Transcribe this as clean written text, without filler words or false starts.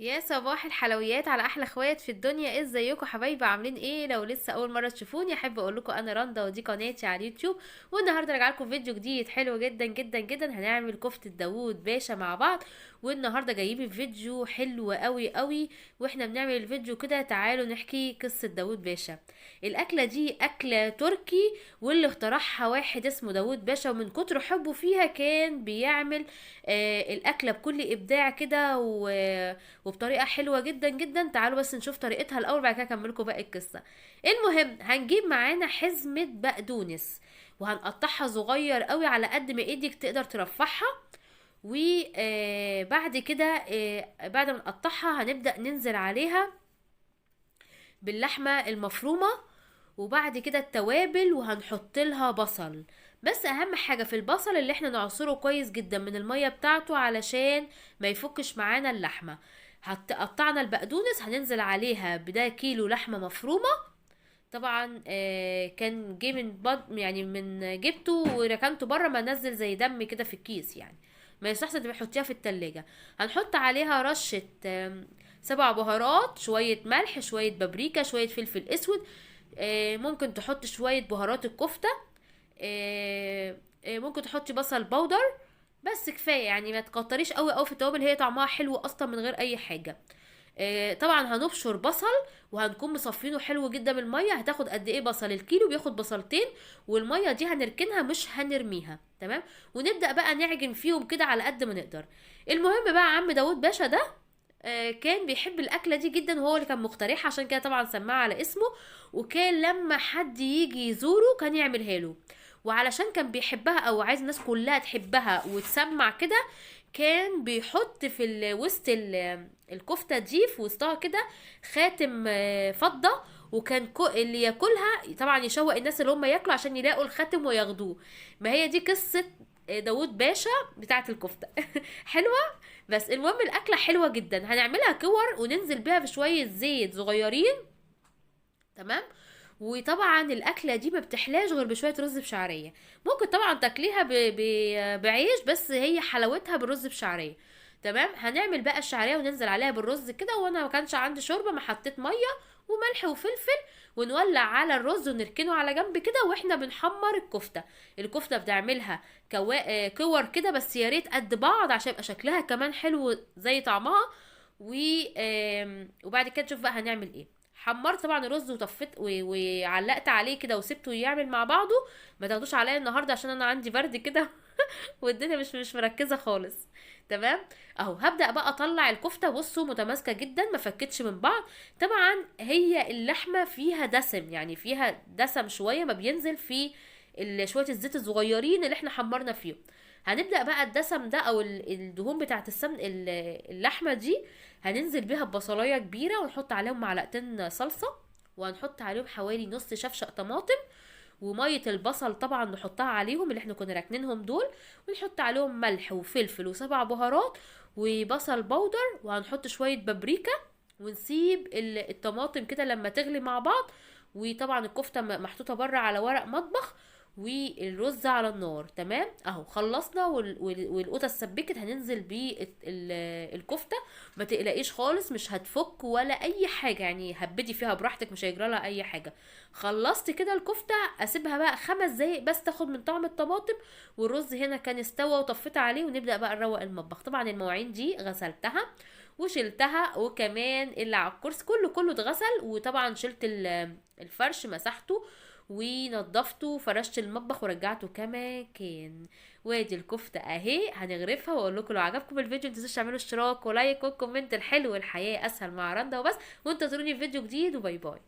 يا صباح الحلويات على احلى اخوات في الدنيا، ازيكم حبايبي؟ عاملين ايه؟ لو لسه اول مره تشوفوني احب اقول لكم انا رندا ودي قناتي على اليوتيوب. والنهارده راجعه لكم فيديو جديد حلو جدا جدا جدا. هنعمل كفته داوود باشا مع بعض. والنهارده جايبين فيديو حلو قوي قوي. واحنا بنعمل الفيديو كده تعالوا نحكي قصه داوود باشا. الاكله دي اكله تركي، واللي اخترعها واحد اسمه داوود باشا، ومن كتر حبه فيها كان بيعمل الاكله بكل ابداع كده وبطريقه حلوه جدا جدا. تعالوا بس نشوف طريقتها الاول، بعد كده اكملكم باقي القصه. المهم هنجيب معانا حزمه بقدونس، وهنقطعها صغير قوي على قد ما ايدك تقدر ترفعها. وبعد كده بعد ما نقطعها هنبدأ ننزل عليها باللحمة المفرومة، وبعد كده التوابل، وهنحط لها بصل. بس اهم حاجة في البصل اللي احنا نعصره كويس جدا من المية بتاعته علشان ما يفكش معانا اللحمة. قطعنا البقدونس هننزل عليها بده كيلو لحمة مفرومة. طبعا كان جه من يعني من جبته وركنته بره، ما نزل زي دم كده في الكيس يعني. ما يستحسن تبقى تحطيها في التلاجة. هنحط عليها رشة 7 بهارات، شوية ملح، شوية بابريكا، شوية فلفل اسود. ممكن تحط شوية بهارات الكفتة. ممكن تحطي بصل بودر. بس كفاية يعني، ما تكتريش قوي قوي في التوابل، هي طعمها حلو اصلا من غير اي حاجة. طبعا هنبشر بصل، وهنكون مصفينه حلو جدا من الميه. هتاخد قد ايه بصل؟ الكيلو بياخد بصلتين. والميه دي هنركنها مش هنرميها، تمام. ونبدا بقى نعجن فيهم كده على قد ما نقدر. المهم بقى عم داود باشا ده كان بيحب الاكله دي جدا، وهو اللي كان مقترحها، عشان كده طبعا سماها على اسمه. وكان لما حد يجي يزوره كان يعملها له. وعلشان كان بيحبها او عايز الناس كلها تحبها وتسمع كده، كان بيحط في وسط الكفته دي في وسطها كده خاتم فضه. وكان اللي ياكلها طبعا يشوق الناس اللي هم ياكلوا عشان يلاقوا الخاتم وياخدوه. ما هي دي قصه داوود باشا بتاعه الكفته. حلوه. بس المهم الاكله حلوه جدا. هنعملها كور وننزل بيها بشويه زيت صغيرين، تمام. وطبعا الاكله دي ما بتحلاش غير بشويه رز بشعريه. ممكن طبعا تاكليها بعيش، بس هي حلاوتها بالرز بشعريه. تمام. هنعمل بقى الشعريه وننزل عليها بالرز كده، وانا ما كانش عندي شوربه، ما حطيت ميه وملح وفلفل. ونولع على الرز ونركنه على جنب كده، واحنا بنحمر الكفته. الكفته بنعملها كور كده، بس يا ريت قد بعض عشان يبقى شكلها كمان حلو زي طعمها. و وبعد كده نشوف بقى هنعمل ايه. حمرت طبعا الرز وطفيت وعلقت عليه كده وسبته يعمل مع بعضه. ما تاخدوش عليا النهارده عشان انا عندي برد كده. والدنيا مش مركزه خالص. تمام. اهو هبدا بقى اطلع الكفته. بصوا متماسكه جدا، ما فكتش من بعض. طبعا هي اللحمه فيها دسم، يعني فيها دسم شويه ما بينزل في شويه الزيت الصغيرين اللي احنا حمرنا فيهم. هنبدا بقى الدسم ده او الدهون بتاعه السمن اللحمه دي، هننزل بيها ببصلايه كبيره، ونحط عليهم معلقتين صلصه. وهنحط عليهم حوالي نص شفشق طماطم. وميه البصل طبعا نحطها عليهم اللي احنا كنا راكنينهم دول. ونحط عليهم ملح وفلفل و7 بهارات وبصل بودر. وهنحط شويه بابريكا. ونسيب الطماطم كده لما تغلي مع بعض. وطبعا الكفته محطوطه بره على ورق مطبخ. والرز على النار. تمام. اهو خلصنا والقوطه اتسبكت. هننزل بالكفته. ما تقلقيش خالص، مش هتفك ولا اي حاجه يعني. هبدي فيها براحتك، مش هيجرى لها اي حاجه. خلصت كده الكفته، اسيبها بقى 5 دقايق بس تاخد من طعم الطماطم. والرز هنا كان استوى وطفيت عليه. ونبدا بقى نروق المطبخ. طبعا المواعين دي غسلتها وشلتها، وكمان اللي على الكرسي كله اتغسل. وطبعا شلت الفرش مسحته ونضفته وفرشت المطبخ ورجعته كما كان. وادي الكفته اهي. هنغرفها واقول لكم لو عجبكم الفيديو متنسوش تعملوا اشتراك ولايك وكومنت. الحلو الحياه اسهل مع رندا وبس. وانتظروني في فيديو جديد، وباي باي.